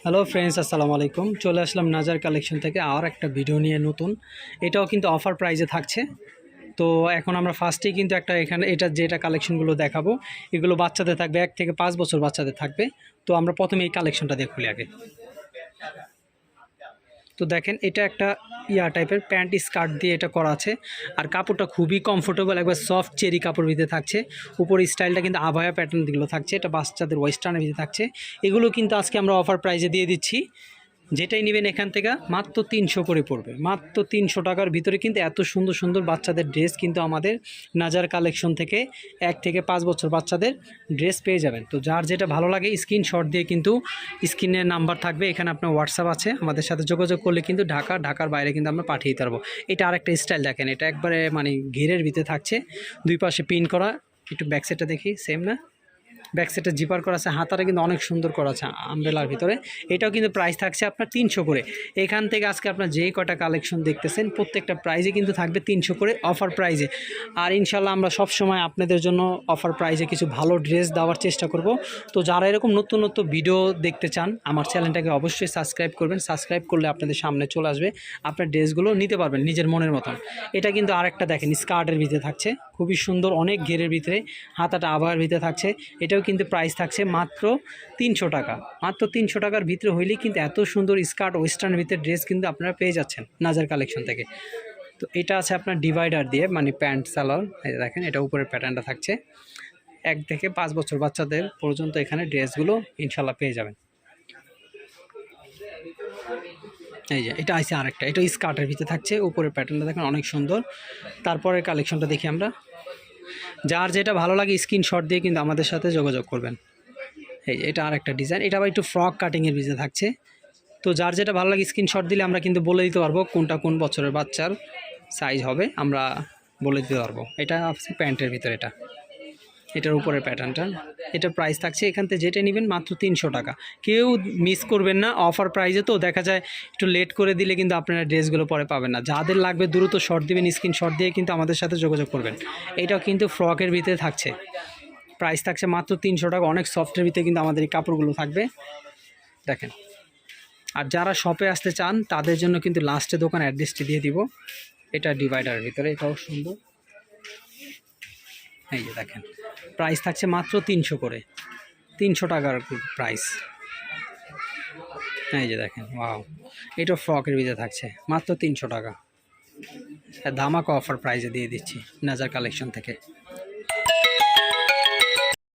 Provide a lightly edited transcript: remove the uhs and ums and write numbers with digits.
Hello friends, আসসালামু আলাইকুম। চলে আসলাম নাজার কালেকশন থেকে আর একটা ভিডিও নিয়ে নতুন। এটাও কিন্তু অফার প্রাইজে থাকছে। তো এখন আমরা ফার্স্টেই কিন্তু এখানে যেটা কালেকশনগুলো দেখাবো, এগুলো বাচ্চাদের থাকবে, 1 থেকে 5 বছর বাচ্চাদের থাকবে। তো আমরা প্রথমে এই কালেকশনটা দিয়ে খুলি আগে। তো দেখেন, এটা একটা টাইপের প্যান্ট স্কার্ট দিয়ে এটা করা আছে। আর কাপড়টা খুবই কমফোর্টেবল, একবার সফট চেরি কাপড় ভিতরে থাকছে। উপরে স্টাইলটা কিন্তু আভায়া প্যাটার্নগুলো থাকছে, এটা বাচ্চাদের ওয়েস্টার্নের ভিতরে থাকছে। এগুলো কিন্তু আজকে আমরা অফার প্রাইজে দিয়ে দিচ্ছি। যেটাই নেবেন এখান থেকে মাত্র 300 করে পড়বে। মাত্র 300 টাকার ভিতরে কিন্তু এত সুন্দর সুন্দর বাচ্চাদের ড্রেস কিন্তু আমাদের নাজার কালেকশন থেকে 1 থেকে 5 বছর বাচ্চাদের ড্রেস পেয়ে যাবেন। তো যার যেটা ভালো লাগে স্ক্রিনশট দিয়ে কিন্তু স্ক্রিনের নাম্বার থাকবে, এখানে আপনার হোয়াটসঅ্যাপ আছে, আমাদের সাথে যোগাযোগ করলে কিন্তু ঢাকার বাইরে কিন্তু আমরা পাঠিয়ে দিতে পারবো। এটা আরেকটা স্টাইল দেখেন, এটা একবারে মানে ঘেরের ভিতরে থাকছে, দুই পাশে পিন করা। একটু ব্যাক সাইডটা দেখি, সেম না? ব্যাক সাইডে জিপার করা আছে, হাতাটা কিন্তু অনেক সুন্দর করা আছে আমব্রেলার ভিতরে। এটাও কিন্তু প্রাইস থাকছে আপনার 300 করে। এখান থেকে আজকে আপনার যেই কটা কালেকশন দেখতেছেন প্রত্যেকটা প্রাইজে কিন্তু থাকবে 300 করে অফার প্রাইজে। আর ইনশাল্লাহ আমরা সব সময় আপনাদের জন্য অফার প্রাইজে কিছু ভালো ড্রেস দেওয়ার চেষ্টা করব। তো যারা এরকম নতুন নতুন ভিডিও দেখতে চান, আমার চ্যানেলটাকে অবশ্যই সাবস্ক্রাইব করবেন। সাবস্ক্রাইব করলে আপনাদের সামনে চলে আসবে, আপনার ড্রেসগুলো নিতে পারবেন নিজের মনের মতন। এটা কিন্তু আরেকটা দেখেন, স্কার্টের ভিতরে থাকছে, খুবই সুন্দর, অনেক ঘেরের ভিতরে, হাতাটা আবার ভিতরে থাকছে। এটাও কিন্তু প্রাইস থাকছে মাত্র 300 টাকা। মাত্র 300 টাকার ভিতরে হইলেই কিন্তু এত সুন্দর স্কার্ট ওয়েস্টার্ন ভিতরে ড্রেস কিন্তু আপনারা পেয়ে যাচ্ছেন নাজার কালেকশন থেকে। তো এটা আছে আপনার ডিভাইডার দিয়ে, মানে প্যান্ট সালোয়ার। এই দেখেন, এটা উপরের প্যাটার্নটা থাকছে। 1 থেকে 5 বছর বাচ্চাদের পর্যন্ত এখানে ড্রেসগুলো ইনশাল্লাহ পেয়ে যাবেন। এই যে এটা আছে আরেকটা, এটা স্কার্টের ভিতরে থাকছে, উপরের প্যাটার্নটা দেখেন অনেক সুন্দর। তারপরের কালেকশনটা দেখি আমরা। যার যেটা ভালো লাগে স্ক্রিনশট দিয়ে কিন্তু আমাদের সাথে যোগাযোগ করবেন। এই এটা আর একটা ডিজাইন, এটা আবার একটু ফ্রক কাটিংয়ের ভিতরে থাকছে। তো যার যেটা ভালো লাগে স্ক্রিনশট দিলে আমরা কিন্তু বলে দিতে পারবো কোনটা কোন বছরের বাচ্চার সাইজ হবে, আমরা বলে দিতে পারবো। এটা আছে প্যান্টের ভিতরে, এটার উপরের প্যাটার্নটা। এটার প্রাইস থাকছে এখান থেকে যেটা নেবেন মাত্র 300 টাকা। কেউ মিস করবেন না, অফার প্রাইসে তো দেখা যায় একটু লেট করে দিলে কিন্তু আপনারা ড্রেসগুলো পরে পাবেন না। যাদের লাগবে দ্রুত শর্ট দিবেন, স্ক্রিনশট দিয়ে কিন্তু আমাদের সাথে যোগাযোগ করবেন। এটাও কিন্তু ফ্রকের ভিতরে থাকছে, প্রাইস থাকছে মাত্র 300 টাকা। অনেক সফটের ভিতরে কিন্তু আমাদের এই কাপড়গুলো থাকবে দেখেন। আর যারা শপে আসতে চান তাদের জন্য কিন্তু লাস্টে দোকান অ্যাড্রেসটি দিয়ে দিব। এটা ডিভাইডারের ভিতরে, এটাও সুন্দর। এই যে দেখেন, প্রাইস থাকছে মাত্র 300 করে, 300 টাকার প্রাইস। এই যে দেখেন, ওয়াও, এটা ফ্রকের ভিতরে থাকছে মাত্র 300 টাকা। ধামাকা অফার প্রাইসে দিয়ে দিচ্ছি নাজার কালেকশন থেকে।